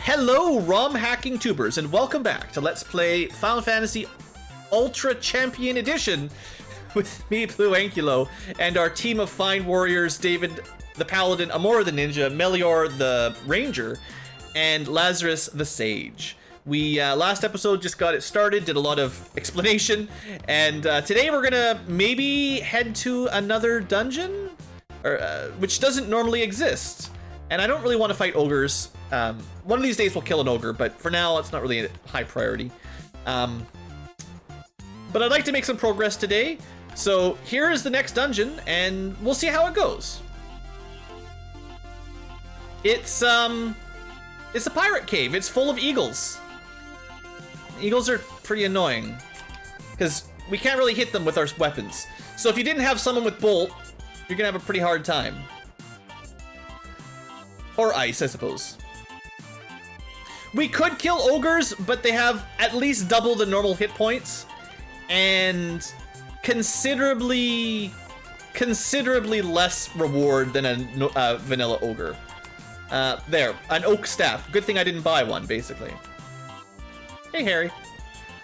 Hello, ROM-hacking tubers, and welcome back to Let's Play Final Fantasy Ultra Champion Edition with me, BlueAnkylo, and our team of fine warriors, David the Paladin, Amora the Ninja, Melior the Ranger, and Lazarus the Sage. We, last episode just got it started, did a lot of explanation, and today we're gonna maybe head to another dungeon, or, which doesn't normally exist. And I don't really want to fight ogres. One of these days we'll kill an ogre, but for now it's not really a high priority. But I'd like to make some progress today. So here is the next dungeon, and we'll see how it goes. It's a pirate cave. It's full of eagles. Eagles are pretty annoying because we can't really hit them with our weapons. So if you didn't have someone with bolt, you're gonna have a pretty hard time. Or ice, I suppose. We could kill ogres, but they have at least double the normal hit points and considerably less reward than a vanilla ogre. There, an oak staff. Good thing I didn't buy one, basically. Hey, Harry.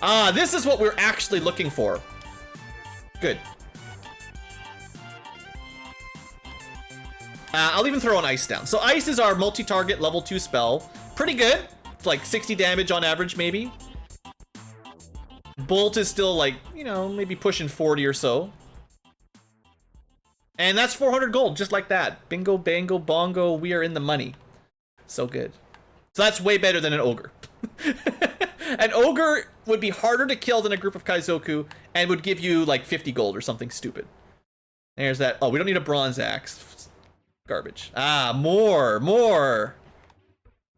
Ah, this is what we're actually looking for. Good. I'll even throw an ice down. So ice is our multi-target level 2 spell. Pretty good. It's like 60 damage on average, maybe. Bolt is still like, you know, maybe pushing 40 or so. And that's 400 gold, just like that. Bingo, bango, bongo, we are in the money. So good. So that's way better than an ogre. An ogre would be harder to kill than a group of Kaizoku and would give you like 50 gold or something stupid. There's that. Oh, we don't need a bronze axe. Garbage. Ah, more.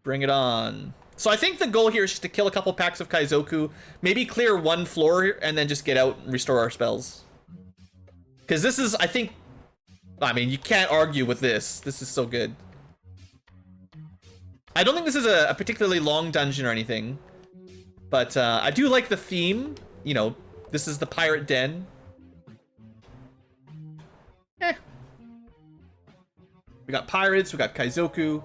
Bring it on. So I think the goal here is just to kill a couple packs of Kaizoku, maybe clear one floor, and then just get out and restore our spells. Because this is, I think, I mean, you can't argue with this. This is so good. I don't think this is a particularly long dungeon or anything, but I do like the theme. You know, this is the pirate den. We got pirates, we got Kaizoku.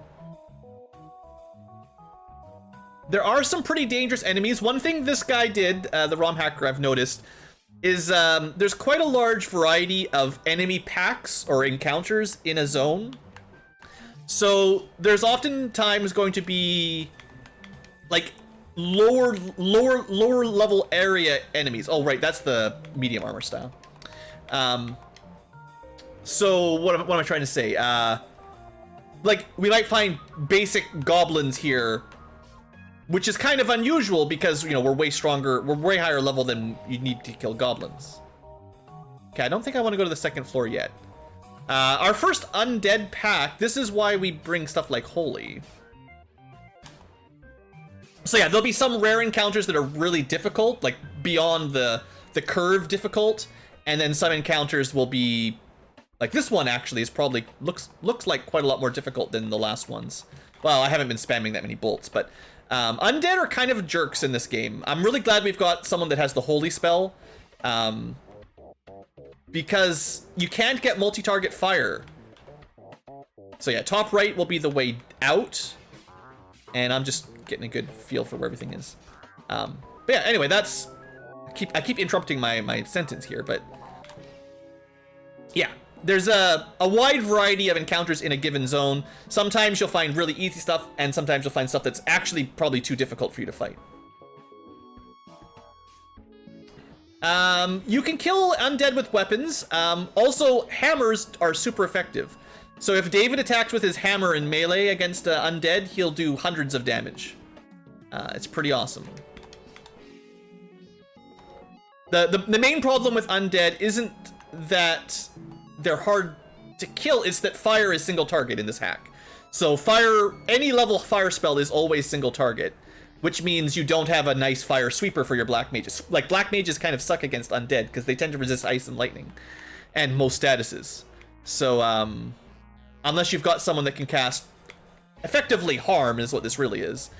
There are some pretty dangerous enemies. One thing this guy did, the ROM hacker I've noticed, is there's quite a large variety of enemy packs or encounters in a zone. So there's oftentimes going to be like lower level area enemies. Oh right, that's the medium armor style. So what am I trying to say? Like, we might find basic goblins here, which is kind of unusual because, you know, we're way stronger, we're way higher level than you need to kill goblins. Okay, I don't think I want to go to the second floor yet. Our first undead pack, this is why we bring stuff like Holy. So yeah, there'll be some rare encounters that are really difficult, like beyond the curve difficult, and then some encounters will be like this one actually is probably looks like quite a lot more difficult than the last ones. Well, I haven't been spamming that many bolts, but undead are kind of jerks in this game. I'm really glad we've got someone that has the holy spell, because you can't get multi-target fire. So yeah, top right will be the way out, and I'm just getting a good feel for where everything is. But yeah, anyway, that's I keep interrupting my sentence here, but yeah. There's a wide variety of encounters in a given zone. Sometimes you'll find really easy stuff, and sometimes you'll find stuff that's actually probably too difficult for you to fight. You can kill undead with weapons. Also, hammers are super effective. So if David attacks with his hammer in melee against undead, he'll do hundreds of damage. It's pretty awesome. The main problem with undead isn't that they're hard to kill, is that fire is single target in this hack. So fire, any level fire spell is always single target, which means you don't have a nice fire sweeper for your black mages. Like, black mages kind of suck against undead because they tend to resist ice and lightning and most statuses. So unless you've got someone that can cast effectively harm, is what this really is,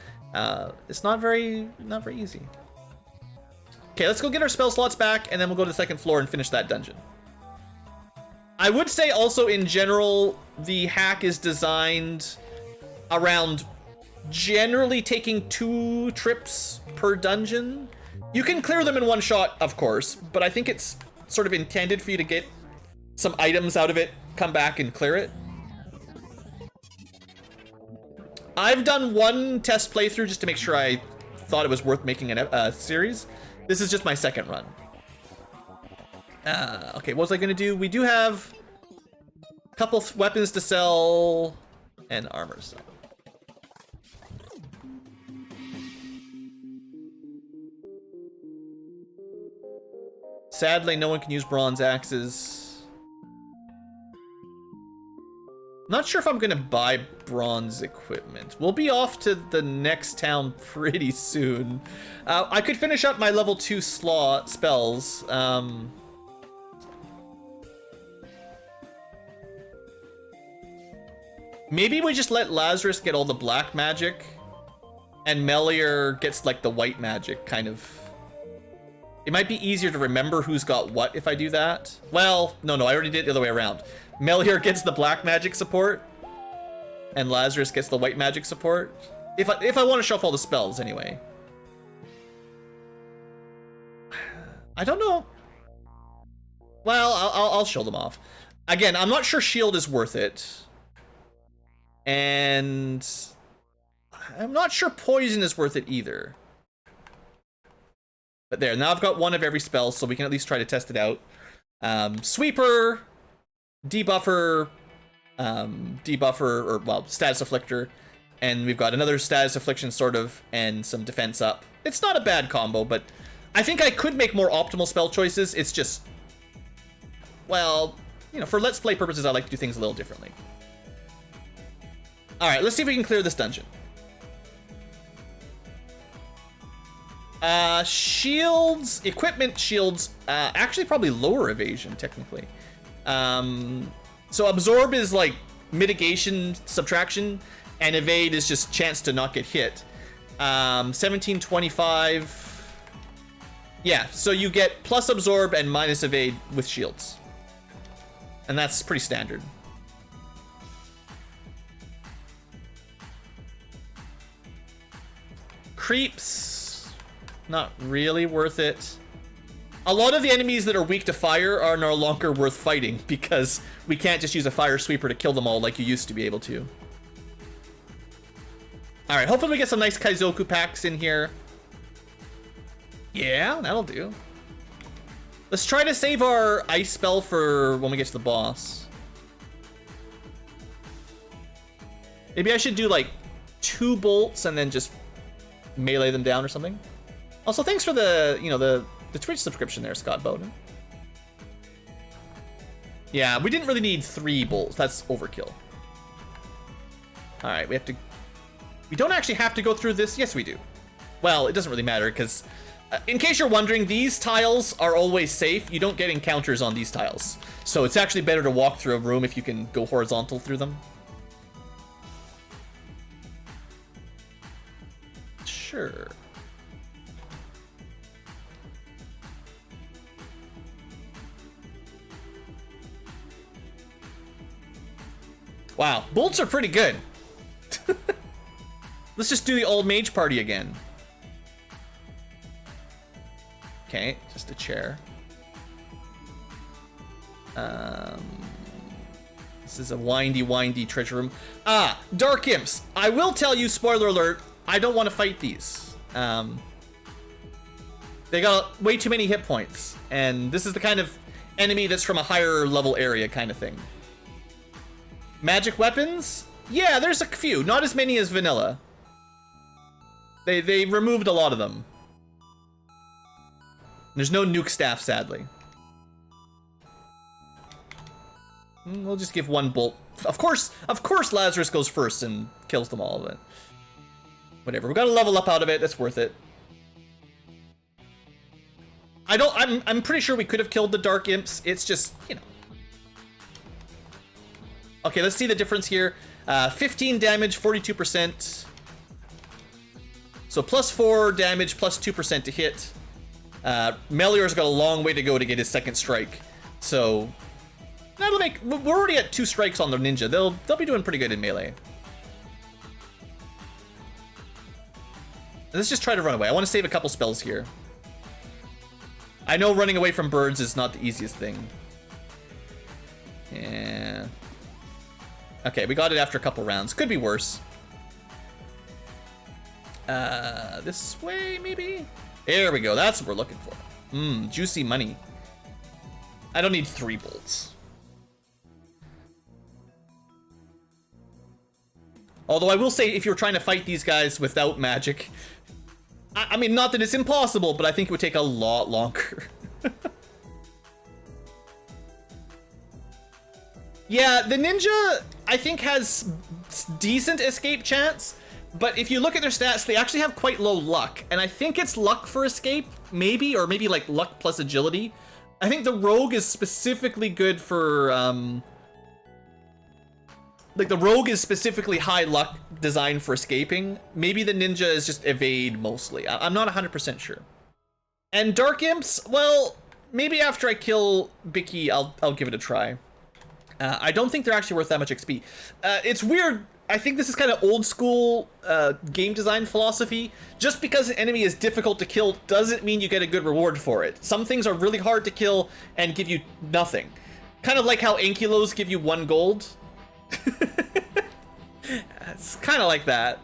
it's not very easy. Okay, let's go get our spell slots back, and then we'll go to the second floor and finish that dungeon. I would say also in general, the hack is designed around generally taking 2 trips per dungeon. You can clear them in one shot, of course, but I think it's sort of intended for you to get some items out of it, come back and clear it. I've done 1 test playthrough just to make sure I thought it was worth making a series. This is just my 2nd run. Okay, what was I gonna do? We do have a couple weapons to sell and armor to sell. Sadly, no one can use bronze axes. Not sure if I'm gonna buy bronze equipment. We'll be off to the next town pretty soon. I could finish up my level 2 spells. Maybe we just let Lazarus get all the black magic, and Melior gets like the white magic, kind of. It might be easier to remember who's got what if I do that. Well, no, I already did it the other way around. Melior gets the black magic support, and Lazarus gets the white magic support. If I want to show off all the spells, anyway. I don't know. Well, I'll show them off. Again, I'm not sure shield is worth it. And I'm not sure poison is worth it either. But there, now I've got 1 of every spell, so we can at least try to test it out. Sweeper, debuffer, or well, status afflictor, and we've got another status affliction sort of, and some defense up. It's not a bad combo, but I think I could make more optimal spell choices. It's just, well, you know, for Let's Play purposes, I like to do things a little differently. All right, let's see if we can clear this dungeon. Shields, equipment shields, actually probably lower evasion, technically. So absorb is like mitigation, subtraction, and evade is just chance to not get hit. 1725. Yeah, so you get plus absorb and minus evade with shields. And that's pretty standard. Creeps, not really worth it. A lot of the enemies that are weak to fire are no longer worth fighting because we can't just use a fire sweeper to kill them all like you used to be able to. All right, hopefully we get some nice Kaizoku packs in here. Yeah, that'll do. Let's try to save our ice spell for when we get to the boss. Maybe I should do like 2 bolts and then just melee them down or something. Also, thanks for the, you know, the Twitch subscription there, Scott Bowden. Yeah, we didn't really need 3 bolts. That's overkill. All right, we don't actually have to go through this. Yes, we do. Well, it doesn't really matter because in case you're wondering, these tiles are always safe. You don't get encounters on these tiles. So it's actually better to walk through a room if you can go horizontal through them. Sure. Wow, bolts are pretty good. Let's just do the old mage party again. Okay, just a chair. This is a windy treasure room. Ah, dark imps. I will tell you, spoiler alert, I don't want to fight these. They got way too many hit points, and this is the kind of enemy that's from a higher level area kind of thing. Magic weapons? Yeah, there's a few. Not as many as vanilla. They removed a lot of them. There's no nuke staff, sadly. We'll just give 1 bolt. Of course, Lazarus goes first and kills them all, but whatever. We got a level up out of it. That's worth it. I'm pretty sure we could have killed the dark imps. It's just, you know. Okay, let's see the difference here. 15 damage, 42%. So plus 4 damage, plus 2% to hit. Melior's got a long way to go to get his 2nd strike. So that'll make, we're already at 2 strikes on the ninja. They'll be doing pretty good in melee. Let's just try to run away. I want to save a couple spells here. I know running away from birds is not the easiest thing. Yeah. Okay, we got it after a couple rounds. Could be worse. This way, maybe? There we go. That's what we're looking for. Juicy money. I don't need 3 bolts. Although I will say, if you're trying to fight these guys without magic, I mean, not that it's impossible, but I think it would take a lot longer. Yeah, the ninja, I think, has decent escape chance, but if you look at their stats, they actually have quite low luck, and I think it's luck for escape, maybe, or maybe like luck plus agility. I think the rogue is specifically good for, like the rogue is specifically high luck designed for escaping. Maybe the ninja is just evade mostly. I'm not 100% sure. And dark imps, well, maybe after I kill Bicky, I'll give it a try. I don't think they're actually worth that much XP. It's weird. I think this is kind of old school game design philosophy. Just because an enemy is difficult to kill doesn't mean you get a good reward for it. Some things are really hard to kill and give you nothing. Kind of like how Ankylos give you 1 gold. It's kind of like that.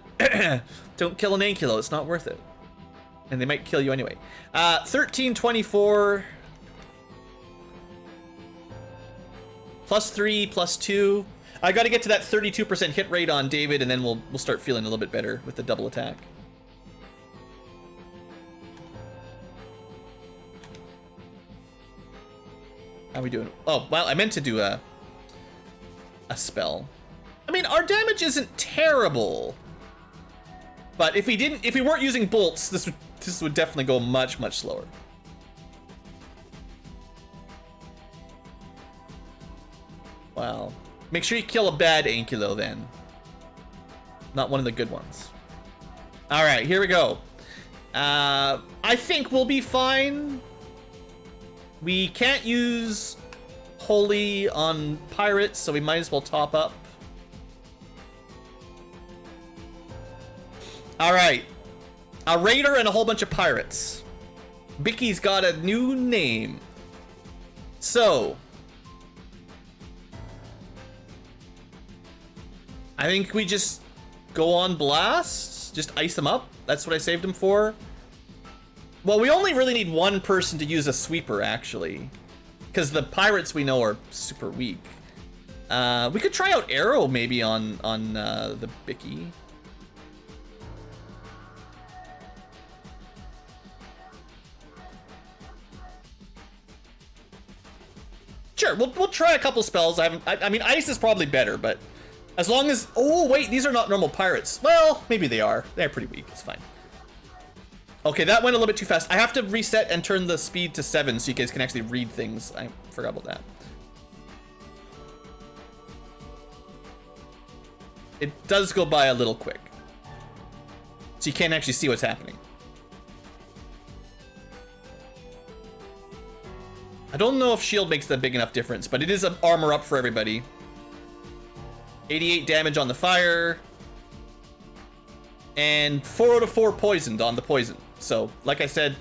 Don't kill an Ankylo, it's not worth it. And they might kill you anyway. 1324. +3, +2. I got to get to that 32% hit rate on David, and then we'll start feeling a little bit better with the double attack. How are we doing? Oh, well, I meant to do a spell. I mean, our damage isn't terrible, but if we weren't using bolts, this would definitely go much slower. Wow. Make sure you kill a bad Ankylo then. Not one of the good ones. Alright, here we go. I think we'll be fine. We can't use Holy on pirates, so we might as well top up. Alright. A raider and a whole bunch of pirates. Bicky's got a new name. So I think we just go on blast, just ice them up. That's what I saved them for. Well, we only really need 1 person to use a sweeper, actually, because the pirates we know are super weak. We could try out arrow maybe on the Bicky. Sure, we'll try a couple spells. I mean, ice is probably better, but. As long as... Oh, wait, these are not normal pirates. Well, maybe they are. They're pretty weak. It's fine. Okay, that went a little bit too fast. I have to reset and turn the speed to 7 so you guys can actually read things. I forgot about that. It does go by a little quick. So you can't actually see what's happening. I don't know if shield makes that big enough difference, but it is an armor up for everybody. 88 damage on the fire, and 4 out of 4 poisoned on the poison. So, like I said,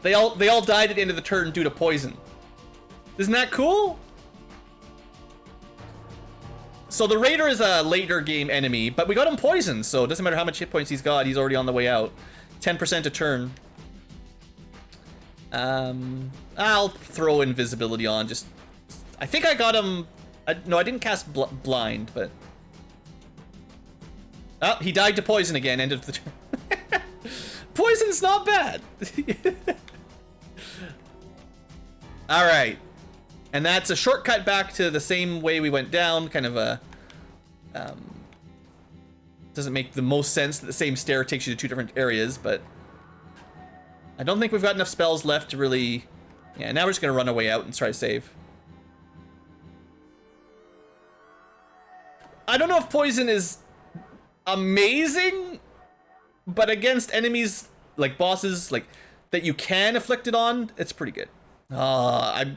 they all died at the end of the turn due to poison. Isn't that cool? So the raider is a later game enemy, but we got him poisoned, so it doesn't matter how much hit points he's got. He's already on the way out. 10% a turn. I'll throw invisibility on. Just, I think I got him. No, I didn't cast blind, but... Oh, he died to poison again, end of the turn. Poison's not bad! Alright. And that's a shortcut back to the same way we went down, kind of a... doesn't make the most sense that the same stair takes you to 2 different areas, but... I don't think we've got enough spells left to really... Yeah, now we're just gonna run away out and try to save. I don't know if poison is amazing, but against enemies, like bosses, like that you can afflict it on, it's pretty good. I'm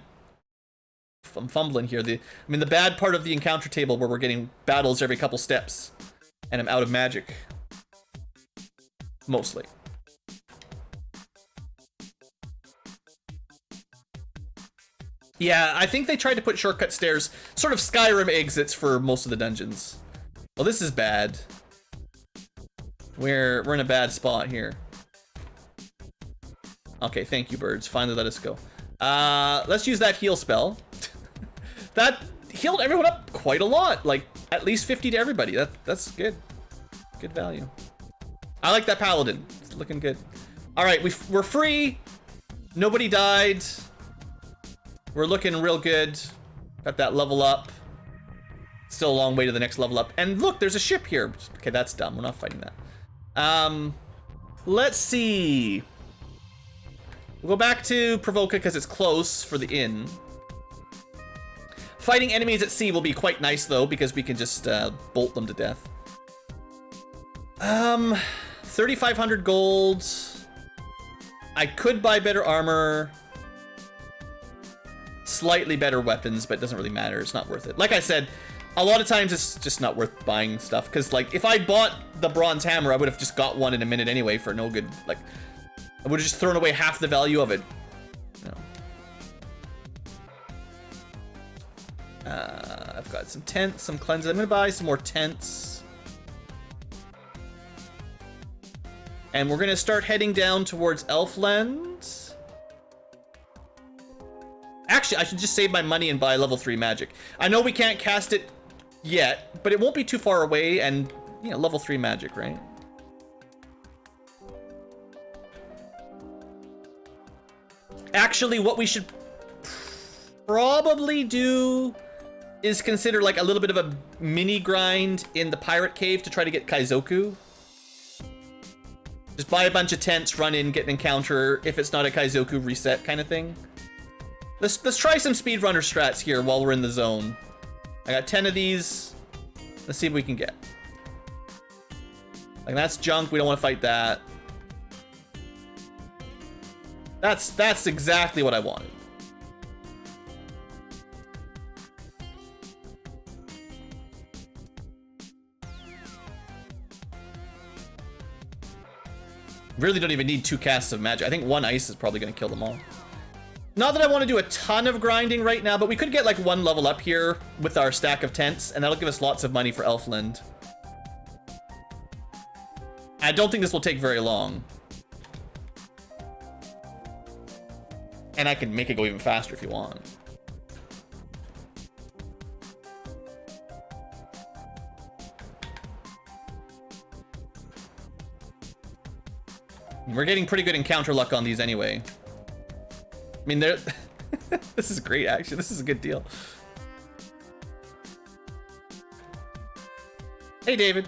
fumbling here. I mean, the bad part of the encounter table where we're getting battles every couple steps, and I'm out of magic. mostly. Yeah, I think they tried to put shortcut stairs, sort of Skyrim exits for most of the dungeons. Well, this is bad. We're in a bad spot here. Okay, thank you, birds. Finally let us go. Let's use that heal spell. That healed everyone up quite a lot, like at least 50 to everybody. That's good. Good value. I like that paladin. It's looking good. All right, we're free. Nobody died. We're looking real good. Got that level up. Still a long way to the next level up. And look, there's a ship here. Okay, that's dumb. We're not fighting that. Let's see. We'll go back to Provoca because it's close for the inn. Fighting enemies at sea will be quite nice though, because we can just bolt them to death. 3,500 gold. I could buy better armor. Slightly better weapons, but it doesn't really matter. It's not worth it. Like I said, a lot of times it's just not worth buying stuff, because like if I bought the bronze hammer, I would have just got one in a minute anyway for no good. Like I would have just thrown away half the value of it. No. I've got some tents, some cleanses. I'm gonna buy some more tents. And we're gonna start heading down towards Elfland. Actually, I should just save my money and buy level 3 magic. I know we can't cast it yet, but it won't be too far away, and, you know, level 3 magic, right? Actually, what we should probably do is consider, like, a little bit of a mini grind in the pirate cave to try to get Kaizoku. Just buy a bunch of tents, run in, get an encounter. If it's not a Kaizoku, reset kind of thing. Let's try some speedrunner strats here while we're in the zone. I got 10 of these. Let's see what we can get. Like, that's junk. We don't want to fight that. That's exactly what I wanted. Really don't even need 2 casts of magic. I think 1 ice is probably going to kill them all. Not that I want to do a ton of grinding right now, but we could get like 1 level up here with our stack of tents, and that'll give us lots of money for Elfland. I don't think this will take very long. And I can make it go even faster if you want. We're getting pretty good encounter luck on these anyway. I mean, they're... This is great, actually. This is a good deal. Hey, David.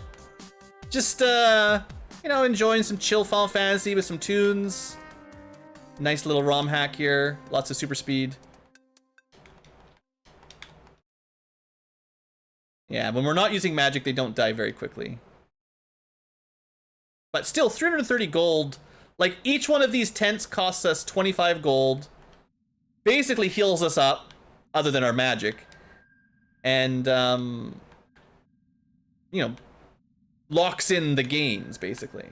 Just, you know, enjoying some chill Final Fantasy with some tunes. Nice little Romhack here. Lots of super speed. Yeah, when we're not using magic, they don't die very quickly. But still, 330 gold. Like, each one of these tents costs us 25 gold. Basically heals us up, other than our magic. And, you know, locks in the gains, basically.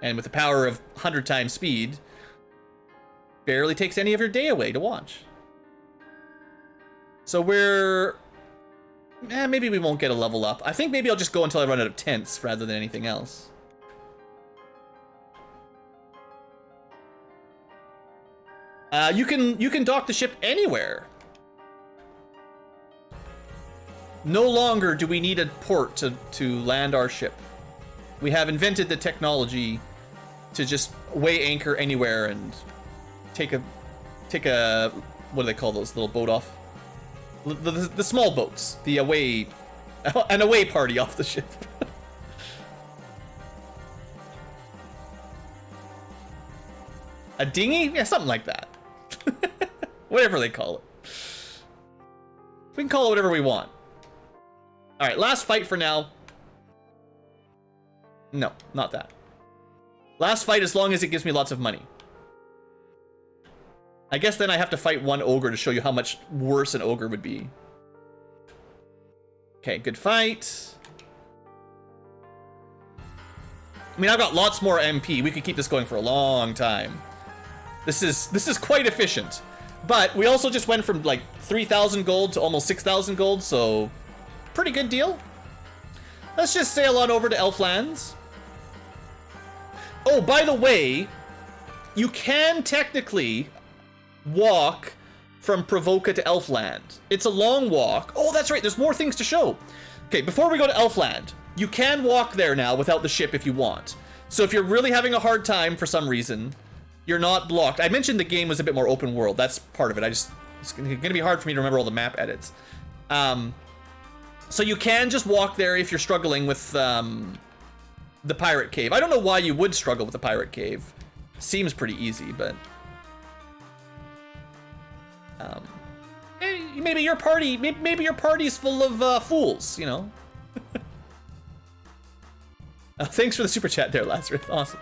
And with the power of 100 times speed, barely takes any of your day away to watch. So we're... maybe we won't get a level up. I think maybe I'll just go until I run out of tents rather than anything else. You can dock the ship anywhere. No longer do we need a port to land our ship. We have invented the technology to just weigh anchor anywhere and take a what do they call those little boat off? The small boats, the away, an away party off the ship. A dinghy? Yeah, something like that. Whatever they call it. We can call it whatever we want. All right, last fight for now. No, not that. Last fight as long as it gives me lots of money. I guess then I have to fight 1 ogre to show you how much worse an ogre would be. Okay, good fight. I mean, I've got lots more MP. We could keep this going for a long time. This is quite efficient. But we also just went from like 3,000 gold to almost 6,000 gold, so pretty good deal. Let's just sail on over to Elflands. Oh, by the way, you can technically walk from Provoca to Elfland. It's a long walk. Oh, that's right, there's more things to show. Okay, before we go to Elfland, you can walk there now without the ship if you want. So if you're really having a hard time for some reason, you're not blocked. I mentioned the game was a bit more open world. That's part of it. It's going to be hard for me to remember all the map edits. So you can just walk there if you're struggling with the pirate cave. I don't know why you would struggle with the pirate cave. Seems pretty easy, but maybe your party's full of fools, you know. Thanks for the super chat there, Lazarus. Awesome.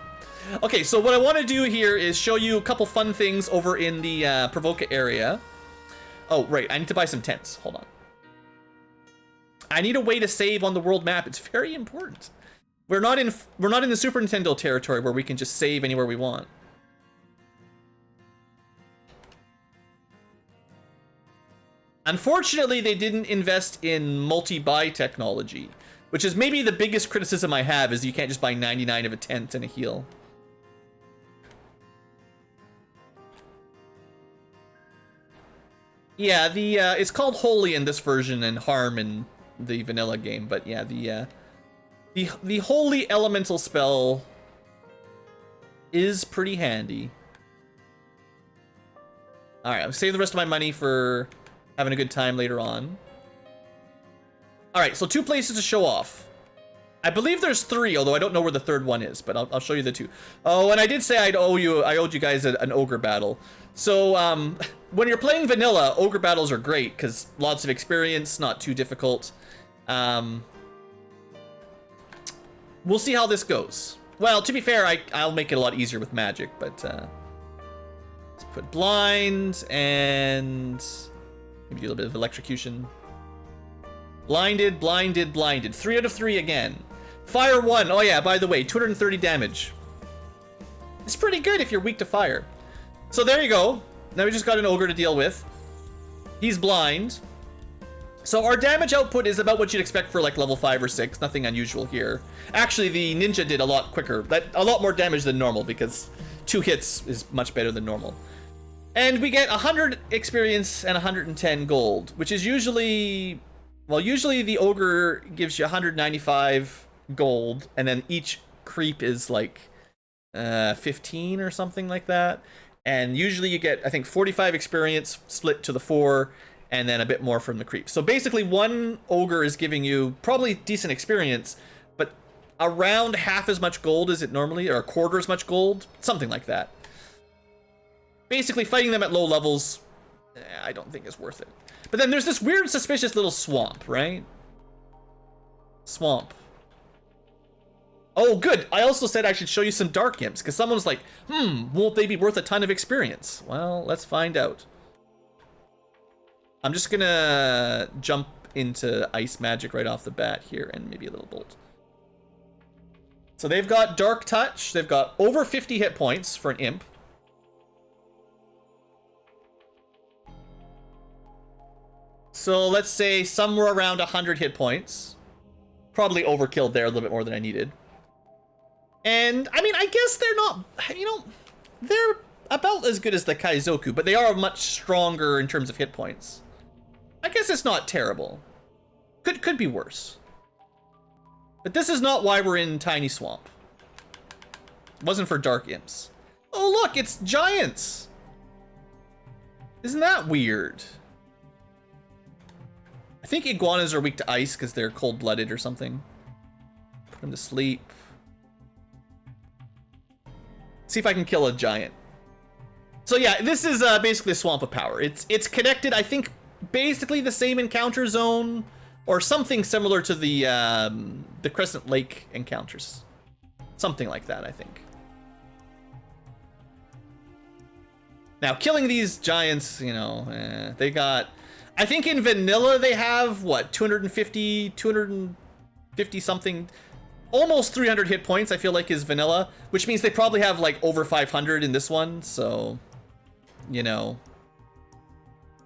Okay, so what I want to do here is show you a couple fun things over in the Provoca area. Oh, right, I need to buy some tents. Hold on. I need a way to save on the world map. It's very important. We're not in the Super Nintendo territory where we can just save anywhere we want. Unfortunately, they didn't invest in multi-buy technology, which is maybe the biggest criticism I have, is you can't just buy 99 of a tent and a heal. Yeah, it's called Holy in this version and Harm in the vanilla game, but yeah, the Holy Elemental spell is pretty handy. Alright, I'll save the rest of my money for having a good time later on. Alright, so 2 places to show off. I believe there's 3, although I don't know where the 3rd one is, but I'll show you the 2. Oh, and I did say I owed you guys an ogre battle. So, when you're playing vanilla, ogre battles are great, because lots of experience, not too difficult. We'll see how this goes. Well, to be fair, I'll make it a lot easier with magic, but let's put blind, and maybe do a little bit of electrocution. Blinded, blinded, blinded. 3 out of 3 again. Fire 1. Oh yeah, by the way, 230 damage. It's pretty good if you're weak to fire. So there you go. Now we just got an ogre to deal with. He's blind. So our damage output is about what you'd expect for like level 5 or 6. Nothing unusual here. Actually, the ninja did a lot quicker. A lot more damage than normal, because 2 hits is much better than normal. And we get 100 experience and 110 gold, which is usually... Well, usually the ogre gives you 195 gold, and then each creep is like 15 or something like that. And usually you get, I think, 45 experience split to the 4, and then a bit more from the creep. So basically one ogre is giving you probably decent experience, but around half as much gold as it normally, or a quarter as much gold, something like that. Basically fighting them at low levels, I don't think is worth it. But then there's this weird, suspicious little swamp, right? Swamp. Oh, good. I also said I should show you some dark imps, because someone was like, won't they be worth a ton of experience? Well, let's find out. I'm just gonna jump into ice magic right off the bat here, and maybe a little bolt. So they've got dark touch. They've got over 50 hit points for an imp. So let's say somewhere around 100 hit points. Probably overkilled there a little bit more than I needed. And, I mean, I guess they're not, you know, they're about as good as the Kaizoku, but they are much stronger in terms of hit points. I guess it's not terrible. Could be worse. But this is not why we're in Tiny Swamp. It wasn't for dark imps. Oh, look, it's giants! Isn't that weird? I think iguanas are weak to ice because they're cold-blooded or something. Put them to sleep. See if I can kill a giant. So yeah, this is basically a swamp of power. It's connected, I think, basically the same encounter zone, or something similar to the Crescent Lake encounters. Something like that, I think. Now, killing these giants, you know, they got... I think in vanilla they have, what, 250 something, almost 300 hit points, I feel like, is vanilla, which means they probably have, like, over 500 in this one, so, you know,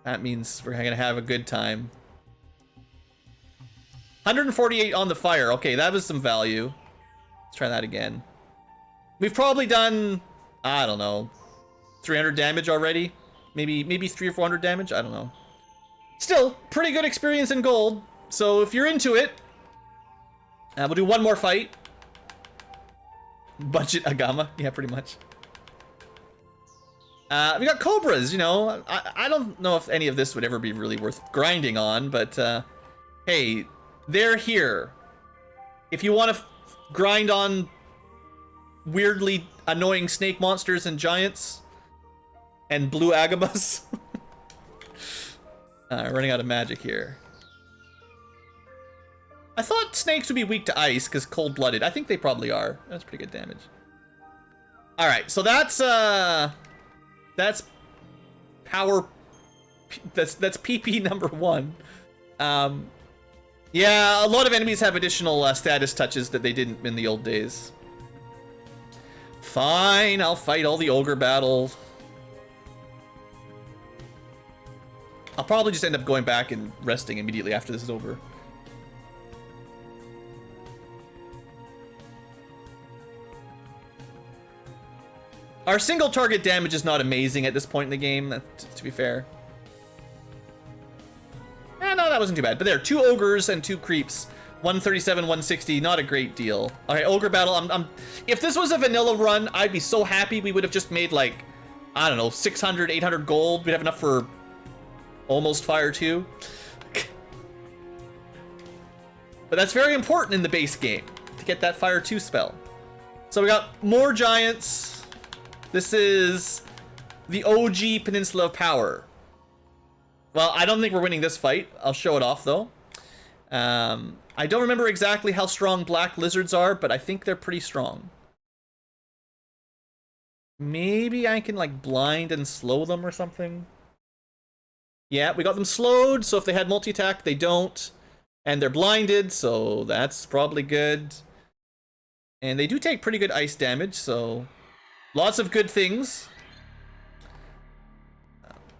that means we're gonna have a good time. 148 on the fire. Okay, that was some value. Let's try that again. We've probably done, I don't know, 300 damage already. Maybe 300 or 400 damage. I don't know. Still, pretty good experience in gold. So if you're into it, we'll do one more fight. Budget Agama. Yeah, pretty much. We got Cobras, you know. I don't know if any of this would ever be really worth grinding on, but hey, they're here. If you want to grind on weirdly annoying snake monsters and giants and blue agamas. Running out of magic here. I thought snakes would be weak to ice because cold-blooded. I think they probably are. That's pretty good damage. All right, so that's power. That's PP number 1. Yeah, a lot of enemies have additional status touches that they didn't in the old days. Fine, I'll fight all the ogre battles. I'll probably just end up going back and resting immediately after this is over. Our single target damage is not amazing at this point in the game, to be fair. No, that wasn't too bad. But there, 2 ogres and 2 creeps. 137, 160, not a great deal. Alright, ogre battle. If this was a vanilla run, I'd be so happy we would have just made, like, I don't know, 600, 800 gold. We'd have enough for almost fire 2. But that's very important in the base game, to get that fire 2 spell. So we got more giants. This is the OG Peninsula of Power. Well, I don't think we're winning this fight. I'll show it off, though. I don't remember exactly how strong black lizards are, but I think they're pretty strong. Maybe I can, like, blind and slow them or something. Yeah, we got them slowed, so if they had multi-attack, they don't. And they're blinded, so that's probably good. And they do take pretty good ice damage, so lots of good things.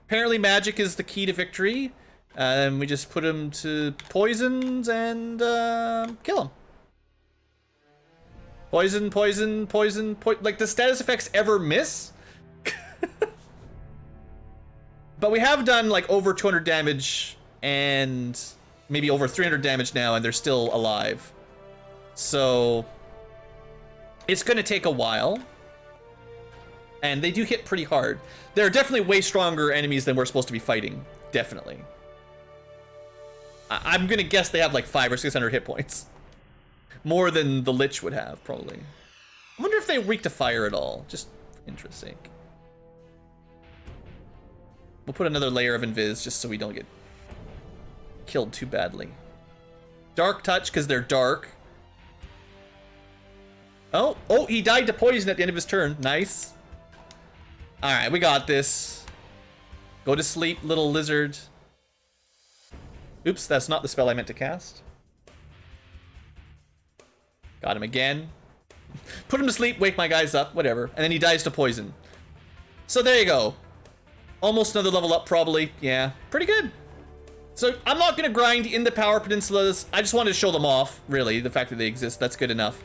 Apparently magic is the key to victory. And we just put them to poisons and kill them. Poison, poison, poison, like, the status effects ever miss? But we have done, like, over 200 damage and maybe over 300 damage now, and they're still alive. So it's going to take a while. And they do hit pretty hard. They're definitely way stronger enemies than we're supposed to be fighting. Definitely. I'm going to guess they have like 500 or 600 hit points. More than the Lich would have, probably. I wonder if they reek to fire at all. Just for interest's sake. We'll put another layer of invis just so we don't get killed too badly. Dark touch because they're dark. Oh, he died to poison at the end of his turn. Nice. Alright, we got this. Go to sleep, little lizard. Oops, that's not the spell I meant to cast. Got him again. Put him to sleep, wake my guys up, whatever. And then he dies to poison. So there you go. Almost another level up, probably. Yeah, pretty good. So I'm not going to grind in the Power Peninsulas. I just wanted to show them off, really. The fact that they exist, that's good enough.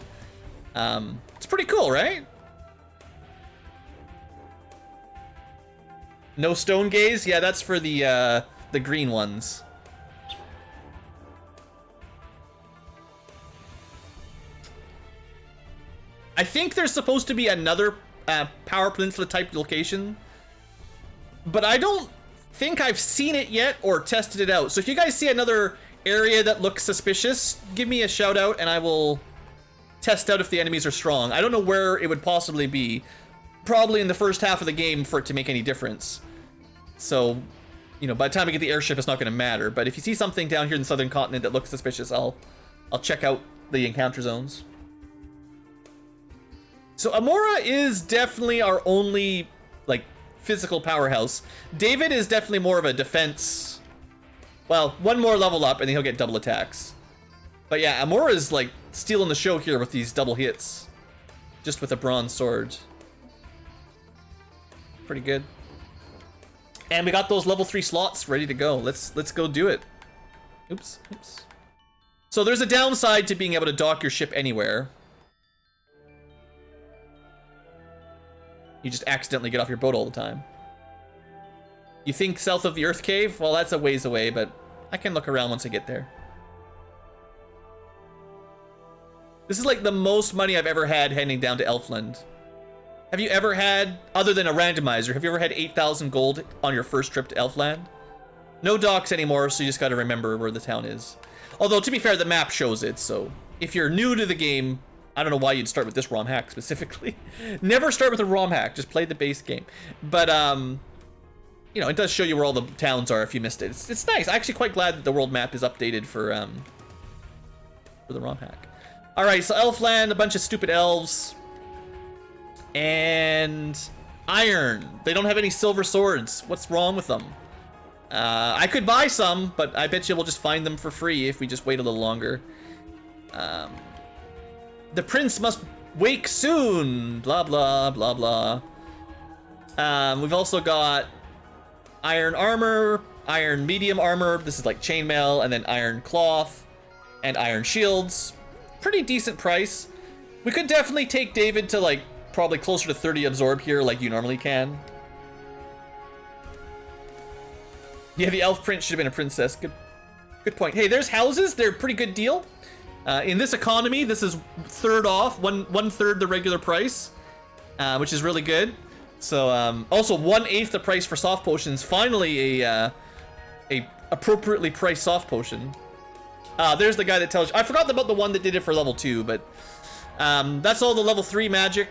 It's pretty cool, right? No stone gaze? Yeah, that's for the green ones. I think there's supposed to be another Power Peninsula type location, but I don't think I've seen it yet or tested it out. So if you guys see another area that looks suspicious, give me a shout out and I will test out if the enemies are strong. I don't know where it would possibly be. Probably in the first half of the game for it to make any difference. So, you know, by the time we get the airship, it's not going to matter. But if you see something down here in the southern continent that looks suspicious, I'll check out the encounter zones. So Amora is definitely our only, like, physical powerhouse. David is definitely more of a defense Well, one more level up, and then he'll get double attacks. But yeah, Amora's like stealing the show here with these double hits. Just with a bronze sword. Pretty good. And we got those level 3 slots ready to go. Let's go do it. Oops. So there's a downside to being able to dock your ship anywhere. You just accidentally get off your boat all the time. You think south of the Earth Cave? Well, that's a ways away, but I can look around once I get there. This is like the most money I've ever had heading down to Elfland. Have you ever had, other than a randomizer, have you ever had 8,000 gold on your first trip to Elfland? No docks anymore, so you just gotta remember where the town is. Although, to be fair, the map shows it, so if you're new to the game, I don't know why you'd start with this Romhack specifically. Never start with a Romhack, just play the base game. But, you know, it does show you where all the towns are if you missed it. It's nice. I'm actually quite glad that the world map is updated for the Romhack. Alright, so Elfland, a bunch of stupid elves. And iron. They don't have any silver swords. What's wrong with them? I could buy some, but I bet you we'll just find them for free if we just wait a little longer. The prince must wake soon. Blah, blah, blah, blah. We've also got iron armor, iron medium armor. This is like chainmail, and then iron cloth and iron shields. Pretty decent price. We could definitely take David to like probably closer to 30 absorb here like you normally can. Yeah, the elf prince should have been a princess. Good point. Hey, there's houses. They're a pretty good deal. In this economy, this is third off, one third the regular price, which is really good. So also 1/8 the price for soft potions. Finally a appropriately priced soft potion. There's the guy that tells you. I forgot about the one that did it for level 2, but that's all the level 3 magic.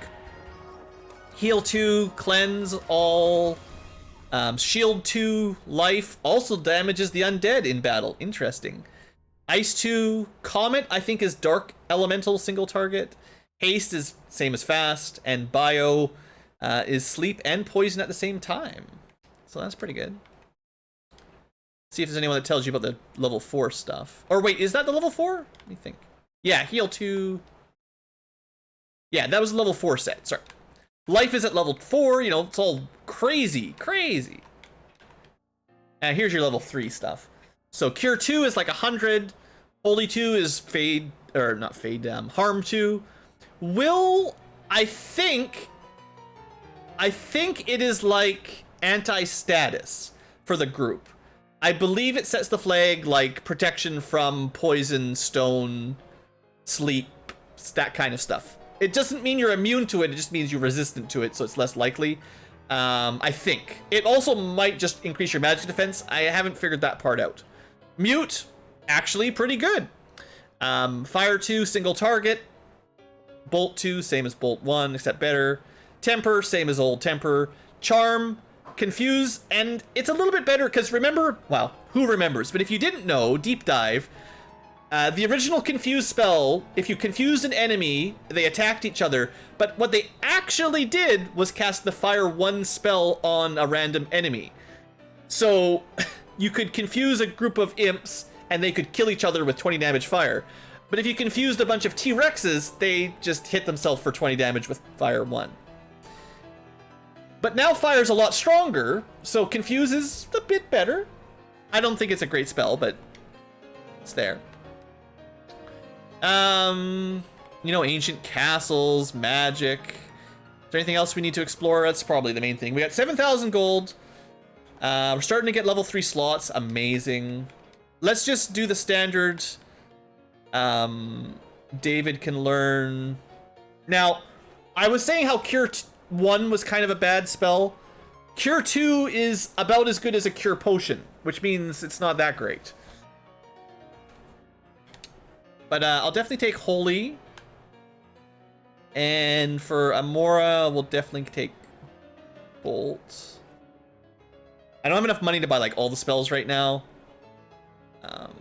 Heal 2, cleanse all, shield 2, life, also damages the undead in battle. Interesting. Ice 2, comet I think is dark elemental single target. Haste is same as fast, and bio is sleep and poison at the same time. So that's pretty good. See if there's anyone that tells you about the level 4 stuff. Or wait, is that the level 4? Let me think. Yeah, heal 2. Yeah, that was the level 4 set. Sorry. Life is at level 4, you know, it's all crazy. And here's your level 3 stuff. So Cure 2 is like 100. Holy 2 is Fade, or not Fade, Harm 2. Will, I think it is like anti-status for the group. I believe it sets the flag like protection from poison, stone, sleep, that kind of stuff. It doesn't mean you're immune to it, it just means you're resistant to it, so it's less likely. I think. It also might just increase your magic defense. I haven't figured that part out. Mute, actually pretty good. Fire 2, single target. Bolt 2, same as Bolt 1, except better. Temper, same as old Temper. Charm, Confuse, and it's a little bit better because remember, well, who remembers? But if you didn't know, deep dive, the original Confuse spell, if you confused an enemy, they attacked each other, but what they actually did was cast the Fire 1 spell on a random enemy. So you could confuse a group of imps and they could kill each other with 20 damage fire. But if you confused a bunch of T-Rexes, they just hit themselves for 20 damage with Fire 1. But now Fire's a lot stronger, so Confuse is a bit better. I don't think it's a great spell, but it's there. You know, ancient castles, magic. Is there anything else we need to explore? That's probably the main thing. We got 7,000 gold. We're starting to get level 3 slots. Amazing. Let's just do the standard. David can learn. Now, I was saying how Cure 1 was kind of a bad spell. Cure 2 is about as good as a Cure Potion, which means it's not that great. But I'll definitely take Holy. And for Amora, we'll definitely take Bolt. I don't have enough money to buy like all the spells right now. I'm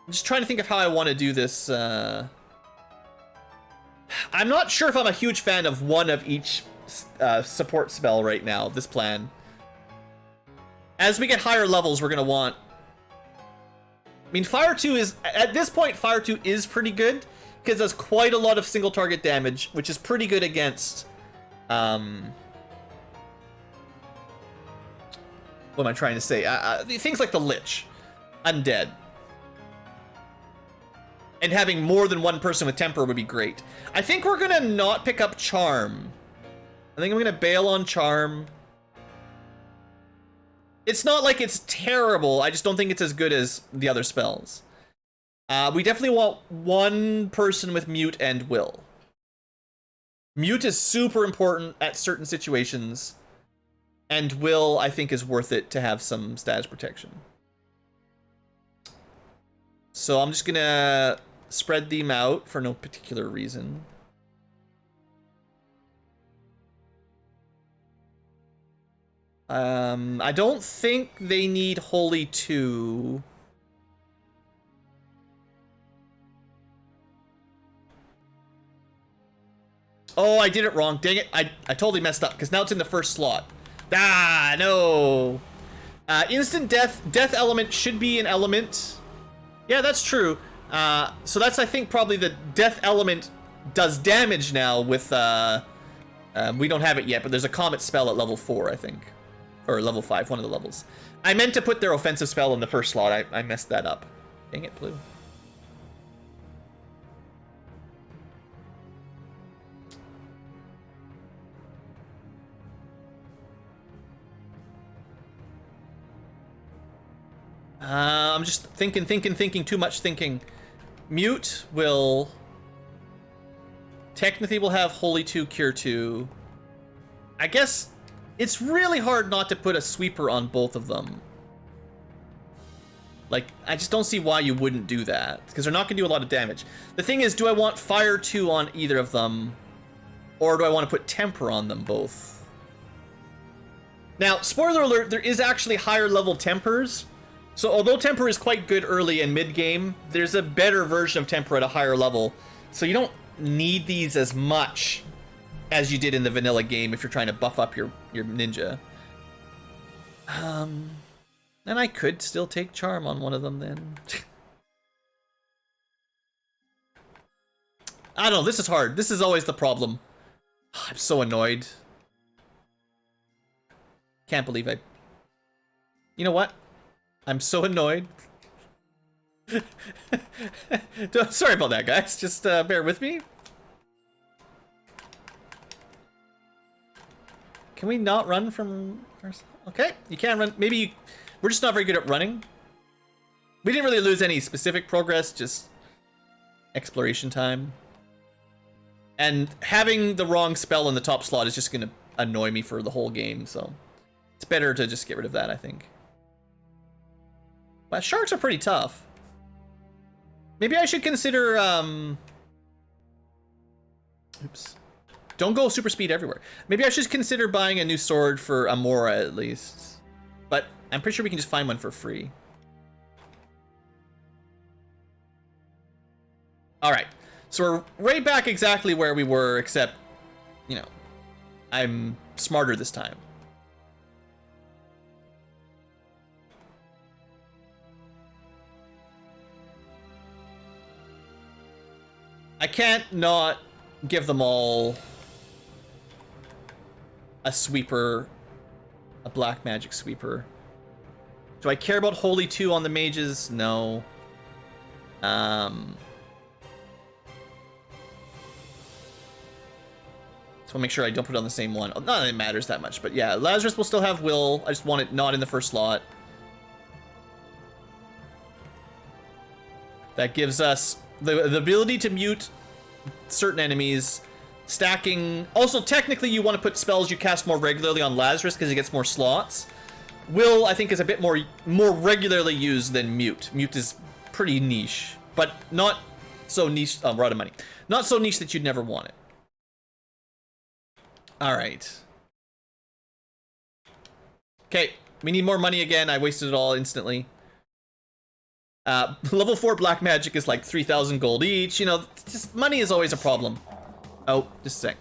just trying to think of how I want to do this. I'm not sure if I'm a huge fan of one of each support spell right now, this plan. As we get higher levels, we're going to want I mean, Fire 2 is, at this point, Fire 2 is pretty good, because it does quite a lot of single target damage, which is pretty good against, what am I trying to say? Things like the Lich, undead. And having more than one person with temper would be great. I think we're gonna not pick up Charm. I think I'm gonna bail on Charm. It's not like it's terrible, I just don't think it's as good as the other spells. We definitely want one person with Mute and Will. Mute is super important at certain situations, and Will, I think, is worth it to have some status protection. So I'm just gonna spread them out for no particular reason. I don't think they need Holy 2. Oh, I did it wrong. Dang it. I totally messed up, because now it's in the first slot. Ah, no. Instant death. Death element should be an element. Yeah, that's true. So that's, I think, probably the death element does damage now with... we don't have it yet, but there's a comet spell at level 4, I think. Or level 5, one of the levels. I meant to put their offensive spell in the first slot. I messed that up. Dang it, Blue. I'm just thinking too much thinking. Mute will... Technically will have Holy 2, Cure 2. I guess... It's really hard not to put a sweeper on both of them. Like, I just don't see why you wouldn't do that, because they're not going to do a lot of damage. The thing is, do I want Fire 2 on either of them, or do I want to put Temper on them both? Now, spoiler alert, there is actually higher level Tempers. So although Temper is quite good early and mid-game, there's a better version of Temper at a higher level. So you don't need these as much as you did in the vanilla game if you're trying to buff up your ninja. And I could still take Charm on one of them then. I don't know, this is hard. This is always the problem. I'm so annoyed. Can't believe I... You know what? I'm so annoyed. Sorry about that, guys. Just bear with me. Can we not run from... Okay, you can run. Maybe we're just not very good at running. We didn't really lose any specific progress, just exploration time. And having the wrong spell in the top slot is just going to annoy me for the whole game, so it's better to just get rid of that, I think. But sharks are pretty tough. Maybe I should consider, oops. Don't go super speed everywhere. Maybe I should consider buying a new sword for Amora at least. But I'm pretty sure we can just find one for free. Alright. So we're right back exactly where we were, except, you know, I'm smarter this time. I can't not give them all a sweeper, a black magic sweeper. Do I care about Holy 2 on the mages? No. So I'll make sure I don't put it on the same one. Not that it matters that much, but yeah, Lazarus will still have Will. I just want it not in the first slot. That gives us the ability to mute certain enemies. Stacking. Also, technically, you want to put spells you cast more regularly on Lazarus because he gets more slots. Will, I think, is a bit more regularly used than Mute. Mute is pretty niche, but not so niche. Oh, we're out of money. Not so niche that you'd never want it. All right. Okay, we need more money again. I wasted it all instantly. Level 4 black magic is like 3,000 gold each. You know, just money is always a problem. Oh, just a sec.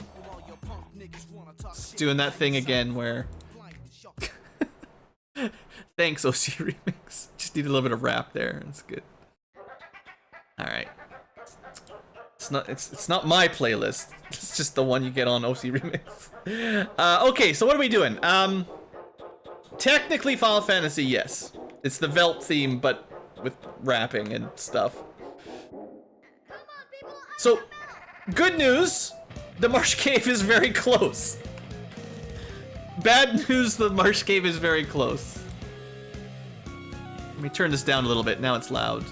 Just doing that thing again where... Thanks, OC Remix. Just need a little bit of rap there. That's good. Alright. It's not my playlist. It's just the one you get on OC Remix. Okay, so what are we doing? Technically Final Fantasy, yes. It's the Velt theme, but with rapping and stuff. So, good news, the Marsh Cave is very close. Bad news, the Marsh Cave is very close. Let me turn this down a little bit, now it's loud.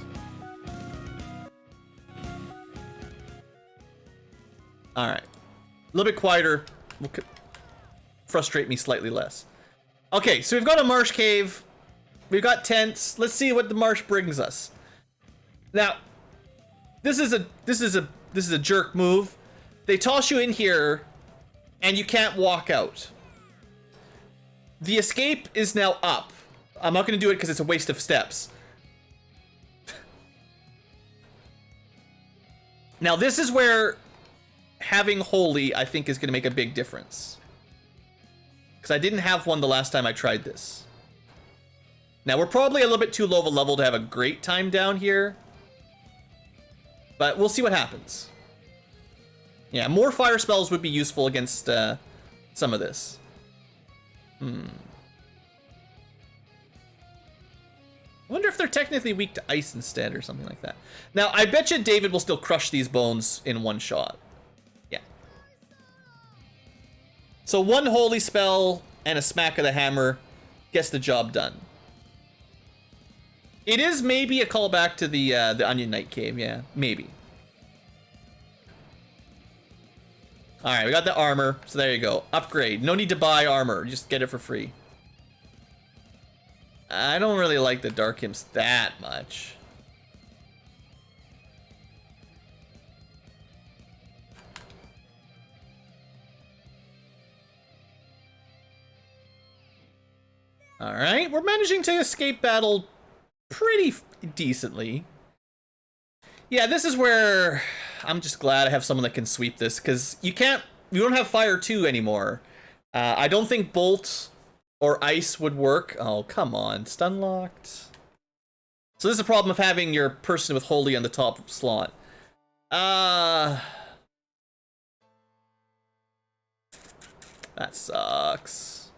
Alright. A little bit quieter will frustrate me slightly less. Okay, so we've got a Marsh Cave. We've got tents. Let's see what the marsh brings us. Now, this is a jerk move. They toss you in here, and you can't walk out. The escape is now up. I'm not going to do it because it's a waste of steps. Now, this is where having Holy, I think, is going to make a big difference. Because I didn't have one the last time I tried this. Now, we're probably a little bit too low of a level to have a great time down here. But we'll see what happens. Yeah, more fire spells would be useful against some of this. I wonder if they're technically weak to ice instead or something like that. Now, I bet you David will still crush these bones in one shot. Yeah. So one holy spell and a smack of the hammer gets the job done. It is maybe a callback to the Onion Knight Cave, yeah, maybe. All right, we got the armor, so there you go. Upgrade. No need to buy armor, just get it for free. I don't really like the Dark Imps that much. All right, we're managing to escape battle pretty decently. Yeah, this is where I'm just glad I have someone that can sweep this, because you don't have Fire 2 anymore. I don't think Bolt or Ice would work. Oh, come on, stun locked. So this is the problem of having your person with Holy on the top slot. That sucks.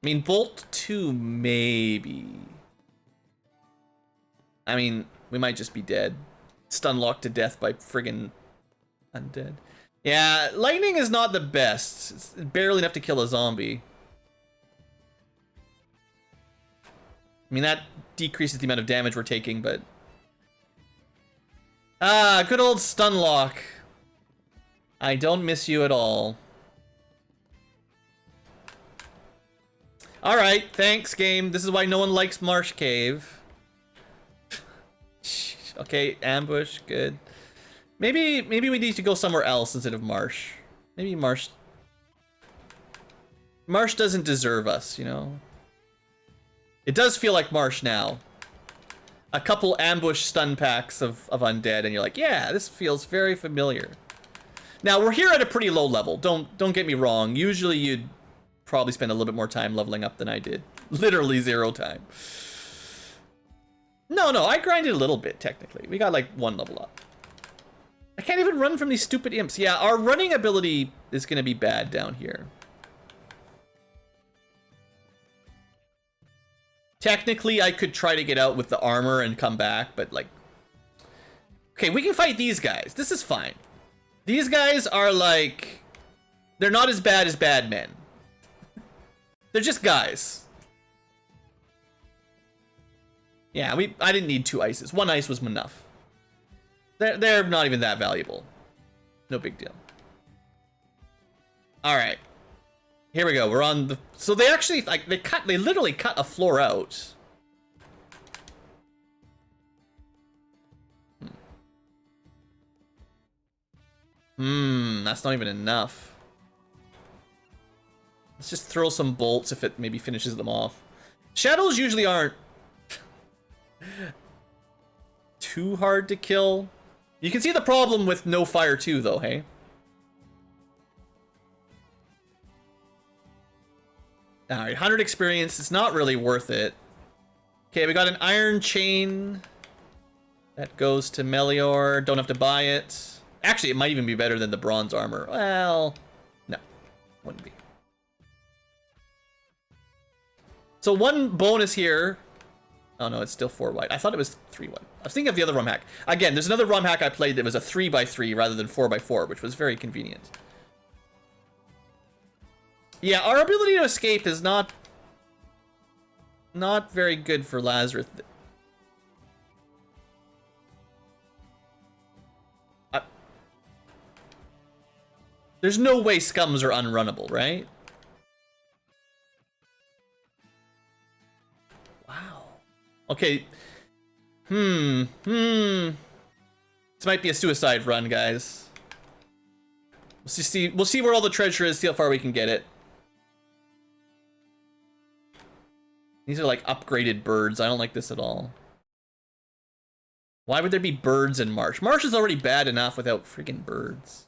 I mean, Bolt 2, maybe. I mean, we might just be dead. Stun locked to death by friggin' undead. Yeah, lightning is not the best. It's barely enough to kill a zombie. I mean, that decreases the amount of damage we're taking, but... Ah, good old stun lock. I don't miss you at all. Alright, thanks, game. This is why no one likes Marsh Cave. Okay, ambush, good. Maybe we need to go somewhere else instead of Marsh. Maybe Marsh doesn't deserve us, you know? It does feel like Marsh now. A couple ambush stun packs of undead, and you're like, yeah, this feels very familiar. Now, we're here at a pretty low level. Don't get me wrong. Usually you'd probably spend a little bit more time leveling up than I did. Literally 0 time. No, I grinded a little bit, technically. We got, like, 1 level up. I can't even run from these stupid imps. Yeah, our running ability is going to be bad down here. Technically, I could try to get out with the armor and come back, but, like... Okay, we can fight these guys. This is fine. These guys are, like... They're not as bad as bad men. They're just guys. Yeah, I didn't need 2 ices. 1 ice was enough. They're not even that valuable. No big deal. All right. Here we go. We're on the... So they actually, like, they literally cut a floor out. That's not even enough. Let's just throw some bolts if it maybe finishes them off. Shadows usually aren't too hard to kill. You can see the problem with no Fire 2, though, hey? Alright, 100 experience. It's not really worth it. Okay, we got an iron chain. That goes to Melior. Don't have to buy it. Actually, it might even be better than the bronze armor. Well, no, wouldn't be. So one bonus here. Oh no, it's still 4 white. I thought it was 3 white. I was thinking of the other Romhack. Again, there's another Romhack I played that was a 3x3 rather than 4x4, which was very convenient. Yeah, our ability to escape is not very good for Lazarus. There's no way scums are unrunnable, right? Wow. Okay. This might be a suicide run, guys. We'll see where all the treasure is, see how far we can get it. These are like upgraded birds. I don't like this at all. Why would there be birds in Marsh? Marsh is already bad enough without freaking birds.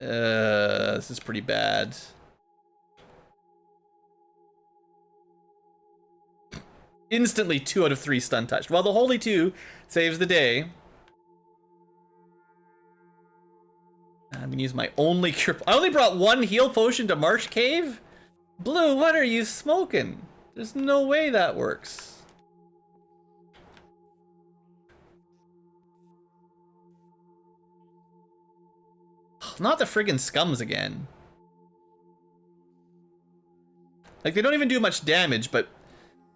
This is pretty bad. Instantly 2 out of 3 stun touched. Well, the Holy 2 saves the day. I'm gonna use my only cure. I only brought 1 heal potion to Marsh Cave? Blue, what are you smoking? There's no way that works. Not the friggin' scums again. Like, they don't even do much damage, but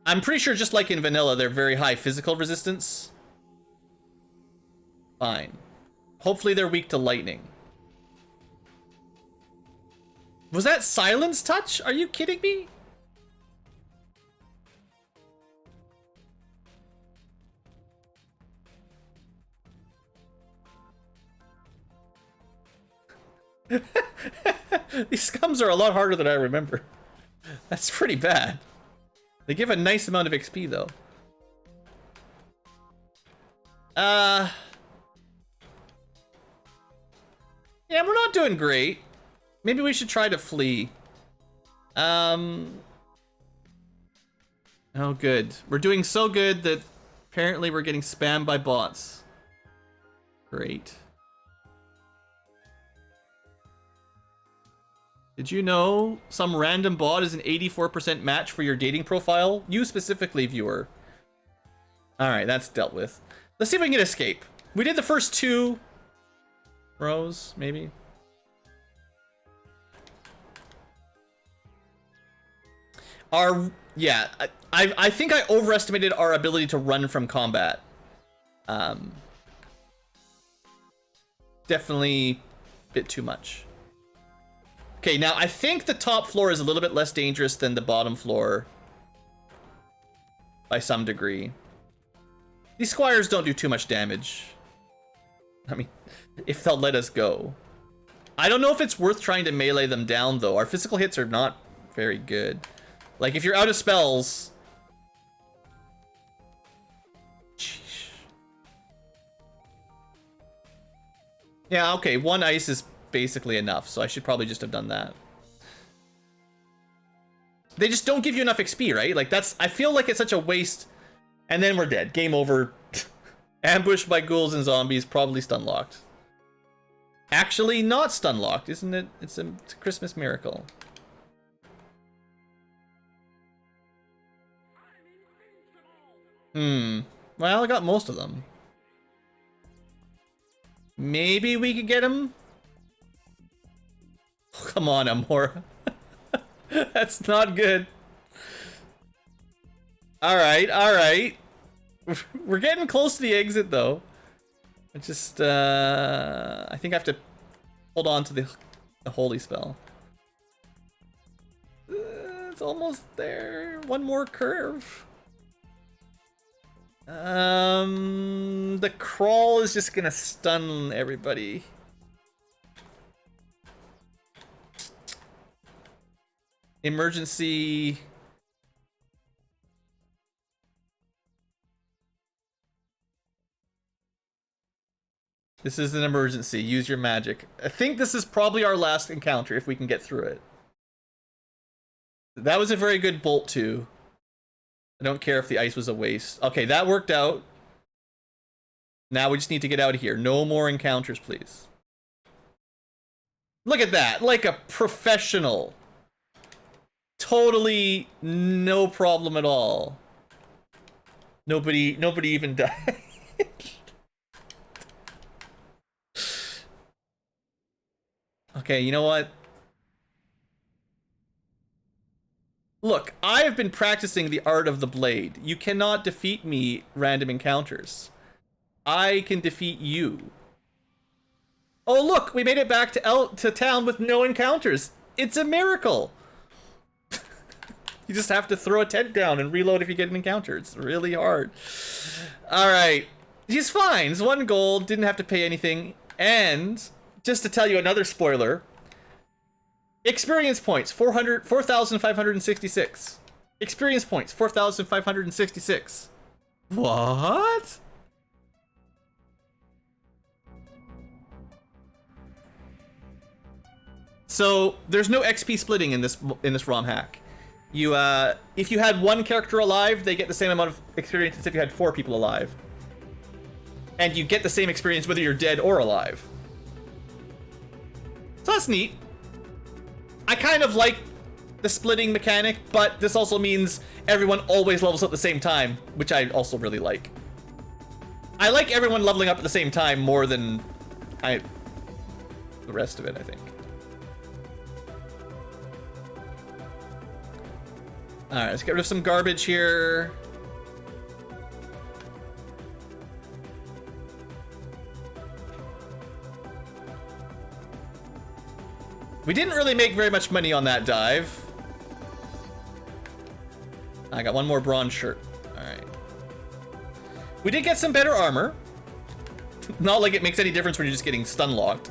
I'm pretty sure just like in vanilla, they're very high physical resistance. Fine. Hopefully they're weak to lightning. Was that silence touch? Are you kidding me? These scums are a lot harder than I remember. That's pretty bad. They give a nice amount of XP though. Yeah, we're not doing great. Maybe we should try to flee. Oh good. We're doing so good that apparently we're getting spammed by bots. Great. Did you know some random bot is an 84% match for your dating profile? You specifically, viewer. Alright, that's dealt with. Let's see if we can get escape. We did the first 2 rows, maybe. Yeah, I think I overestimated our ability to run from combat. Definitely a bit too much. Okay, now I think the top floor is a little bit less dangerous than the bottom floor. By some degree. These squires don't do too much damage. I mean, if they'll let us go. I don't know if it's worth trying to melee them down, though. Our physical hits are not very good. Like, if you're out of spells... Sheesh. Yeah, okay, 1 ice is basically enough, so I should probably just have done that. They just don't give you enough XP, right? Like, that's... I feel like it's such a waste. And then we're dead. Game over. Ambushed by ghouls and zombies, probably stun-locked. Actually, not stun-locked, isn't it? It's a Christmas miracle. Well, I got most of them. Maybe we could get him? Oh, come on, Amora. That's not good. Alright, alright. We're getting close to the exit, though. I just, I think I have to hold on to the holy spell. It's almost there. 1 more curve. The crawl is just gonna stun everybody. Emergency. This is an emergency. Use your magic. I think this is probably our last encounter if we can get through it. That was a very good bolt too. I don't care if the ice was a waste. Okay, that worked out. Now we just need to get out of here. No more encounters, please. Look at that, like a professional. Totally no problem at all. Nobody even died. Okay, you know what? Look, I have been practicing the art of the blade. You cannot defeat me, random encounters. I can defeat you. Oh look, we made it back to town with no encounters. It's a miracle. You just have to throw a tent down and reload if you get an encounter. It's really hard. All right, he's fine. He's 1 gold, didn't have to pay anything. And just to tell you another spoiler, experience points, 4,566. Experience points, 4,566. What? So there's no XP splitting in this Romhack. You if you had 1 character alive, they get the same amount of experience as if you had 4 people alive. And you get the same experience whether you're dead or alive. So that's neat. I kind of like the splitting mechanic, but this also means everyone always levels up at the same time, which I also really like. I like everyone leveling up at the same time more than the rest of it, I think. Alright, let's get rid of some garbage here. We didn't really make very much money on that dive. I got 1 more bronze shirt. Alright. We did get some better armor. Not like it makes any difference when you're just getting stun locked.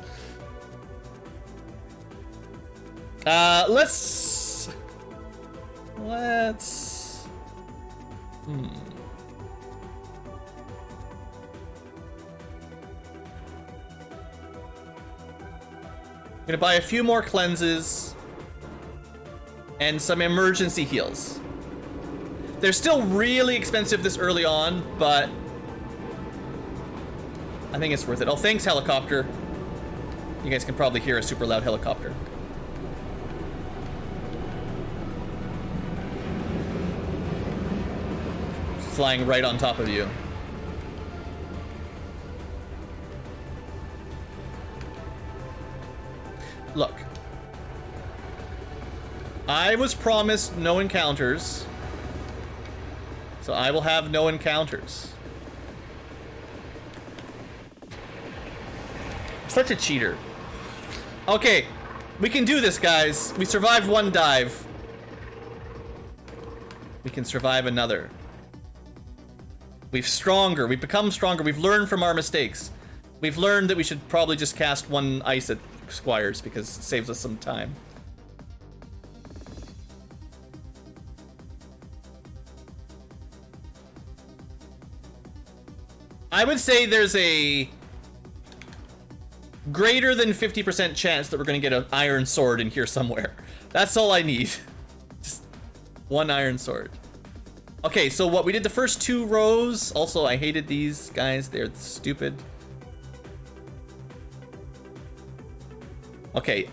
Let's... Gonna buy a few more cleanses and some emergency heals. They're still really expensive this early on, but I think it's worth it. Oh, thanks, helicopter. You guys can probably hear a super loud helicopter. Flying right on top of you. Look, I was promised no encounters, so I will have no encounters. Such a cheater. Okay, we can do this, guys. We survived 1 dive. We can survive another. We've become stronger. We've learned from our mistakes. We've learned that we should probably just cast 1 ice at squires because it saves us some time. I would say there's a greater than 50% chance that we're going to get an iron sword in here somewhere. That's all I need. Just 1 iron sword. Okay, so what we did the first 2 rows. Also, I hated these guys. They're stupid. Okay.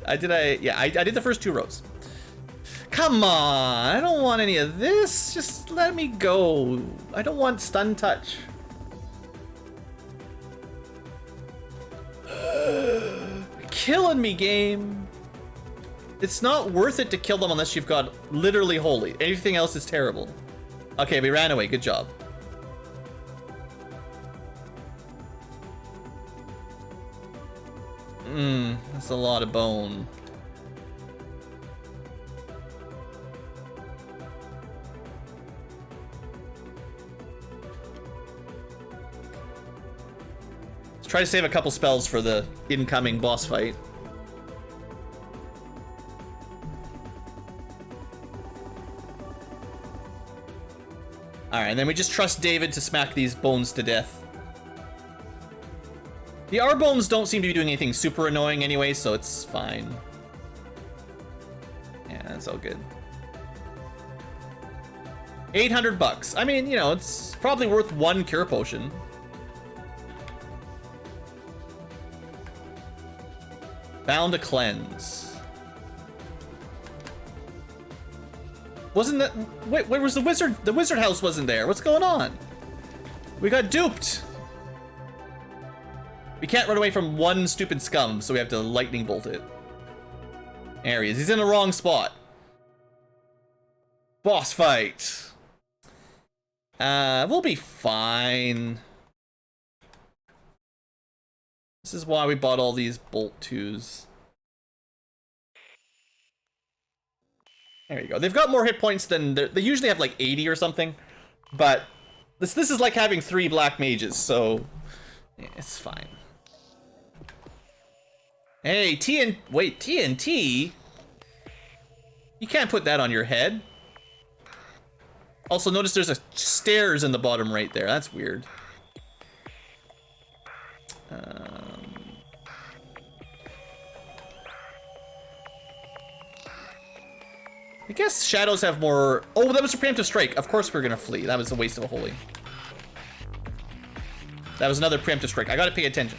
I did the first 2 rows. Come on, I don't want any of this. Just let me go. I don't want stun touch. Killing me, game. It's not worth it to kill them unless you've got literally holy. Anything else is terrible. Okay, we ran away. Good job. That's a lot of bone. Let's try to save a couple spells for the incoming boss fight. Alright, and then we just trust David to smack these bones to death. The R bones don't seem to be doing anything super annoying anyway, so it's fine. That's all good. 800 bucks. I mean, you know, it's probably worth one cure potion. Bound to cleanse. Wasn't that... Wait, where was the wizard? The wizard house wasn't there. What's going on? We got duped. We can't run away from one stupid scum, so we have to lightning bolt it. There he is. He's in the wrong spot. Boss fight. We'll be fine. This is why we bought all these bolt 2s. There you go. They've got more hit points than... They usually have like 80 or something. But this is like having 3 black mages, so... Yeah, it's fine. Hey, wait, TNT? You can't put that on your head. Also, notice there's a stairs in the bottom right there. That's weird. I guess shadows have more... Oh, that was a preemptive strike. Of course we're gonna flee. That was a waste of a holy. That was another preemptive strike. I gotta pay attention.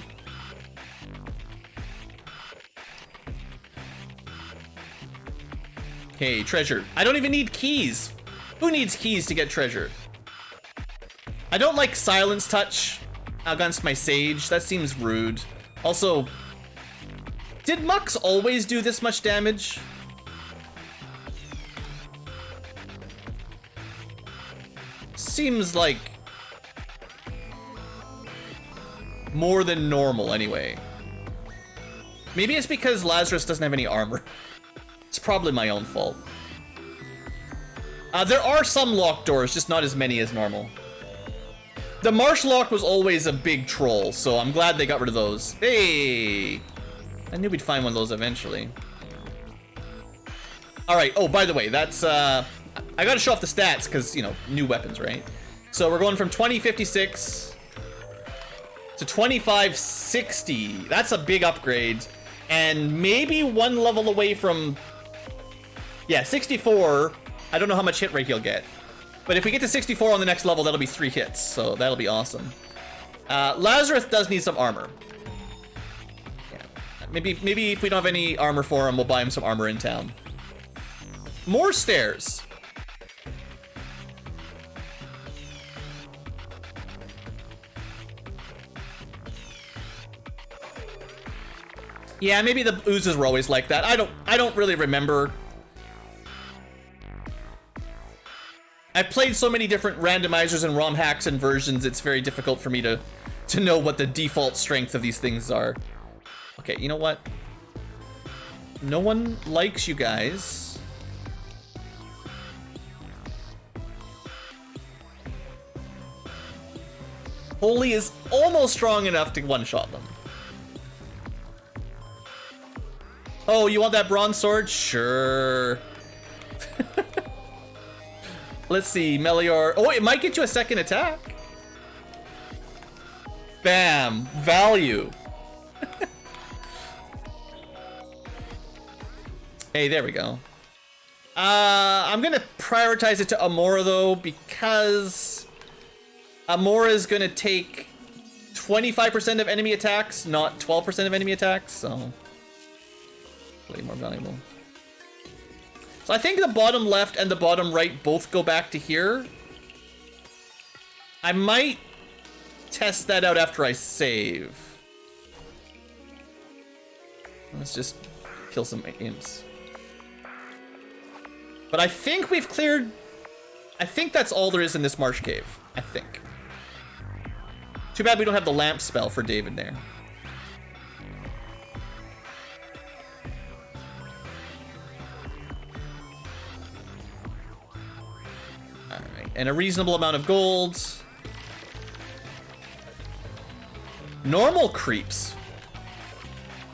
Okay, treasure. I don't even need keys. Who needs keys to get treasure? I don't like silence touch against my sage. That seems rude. Also, did Mux always do this much damage? Seems like more than normal anyway. Maybe it's because Lazarus doesn't have any armor. It's probably my own fault. There are some locked doors, just not as many as normal. The Marsh lock was always a big troll, so I'm glad they got rid of those. Hey! I knew we'd find one of those eventually. Alright, oh, by the way, that's, I gotta show off the stats, because, you know, new weapons, right? So we're going from 2056 to 2560. That's a big upgrade. And maybe one level away from... Yeah, 64. I don't know how much hit rate he'll get. But if we get to 64 on the next level, that'll be 3 hits. So that'll be awesome. Lazarus does need some armor. Yeah. Maybe if we don't have any armor for him, we'll buy him some armor in town. More stairs. Yeah, maybe the oozes were always like that. I don't really remember. I've played so many different randomizers and Romhacks and versions, it's very difficult for me to know what the default strength of these things are. Okay, you know what? No one likes you guys. Holy is almost strong enough to one-shot them. Oh, you want that bronze sword? Sure. Let's see, Melior. Oh, it might get you a second attack. Bam, value. Hey, there we go. I'm gonna prioritize it to Amora though, because Amora is gonna take 25% of enemy attacks, not 12% of enemy attacks, so way more valuable. So I think the bottom left and the bottom right both go back to here. I might test that out after I save. Let's just kill some imps. But I think we've cleared... I think that's all there is in this marsh cave. I think. Too bad we don't have the lamp spell for David there. And a reasonable amount of gold. Normal creeps.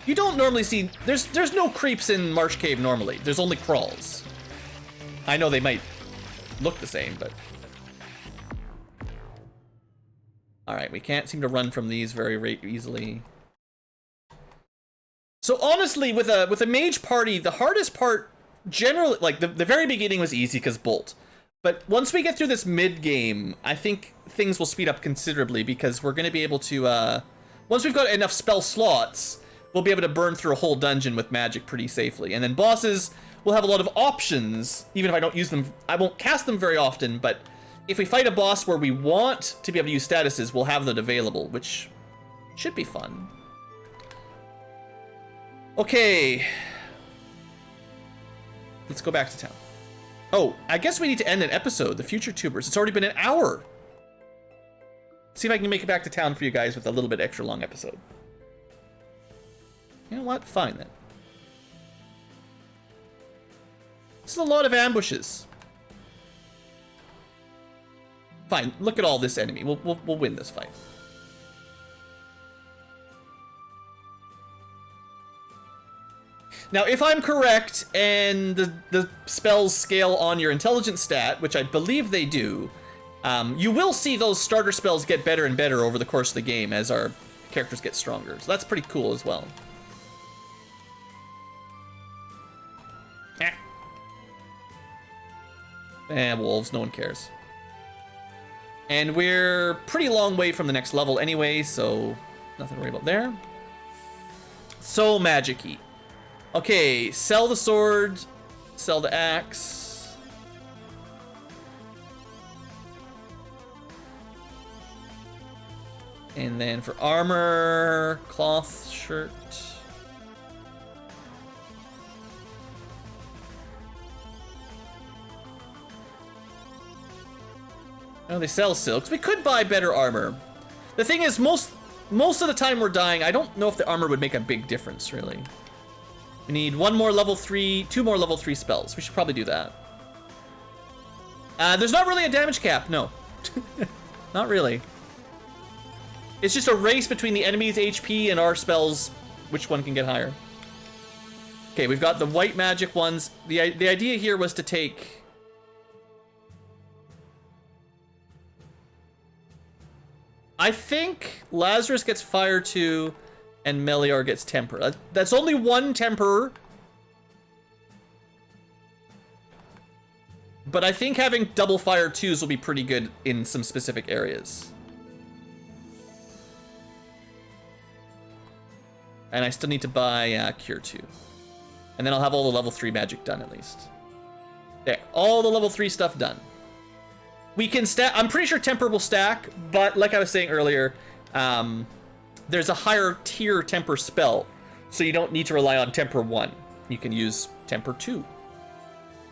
You don't normally see... There's no creeps in Marsh Cave normally. There's only crawls. I know they might look the same, but... Alright, we can't seem to run from these very easily. So honestly, with a mage party, the hardest part generally, like, the very beginning was easy because Bolt. But once we get through this mid-game, I think things will speed up considerably because we're going to be able to, once we've got enough spell slots, we'll be able to burn through a whole dungeon with magic pretty safely. And then bosses will have a lot of options, even if I don't use them. I won't cast them very often, but if we fight a boss where we want to be able to use statuses, we'll have them available, which should be fun. Okay. Let's go back to town. Oh, I guess we need to end an episode, the future tubers. It's already been an hour. See if I can make it back to town for you guys with a little bit extra long episode. You know what? Fine then. This is a lot of ambushes. Fine, look at all this enemy. We'll win this fight. Now, if I'm correct, and the spells scale on your intelligence stat, which I believe they do, you will see those starter spells get better and better over the course of the game as our characters get stronger. So that's pretty cool as well. Wolves, no one cares. And we're pretty long way from the next level anyway, so nothing to worry about there. So magic-y. Okay, sell the sword, sell the axe. And then for armor, cloth shirt. Oh, they sell silks. We could buy better armor. The thing is, most of the time we're dying, I don't know if the armor would make a big difference, really. We need one more level 3, 2 more level 3 spells. We should probably do that. There's not really a damage cap, no. Not really. It's just a race between the enemy's HP and our spells, which one can get higher. Okay, we've got the white magic ones. The idea here was to take... I think Lazarus gets Fire 2 and Melior gets Temper. That's only one Temper. But I think having double Fire 2s will be pretty good in some specific areas. And I still need to buy Cure 2. And then I'll have all the level 3 magic done at least. There, all the level 3 stuff done. We can stack, I'm pretty sure Temper will stack, but like I was saying earlier, there's a higher tier Temper spell, so you don't need to rely on Temper 1. You can use Temper 2.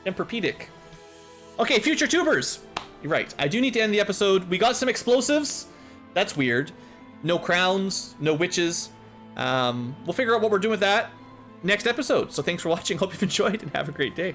Temperpedic. Okay, future tubers. You're right, I do need to end the episode. We got some explosives. That's weird. No crowns, no witches. We'll figure out what we're doing with that next episode. So thanks for watching, hope you've enjoyed, and have a great day.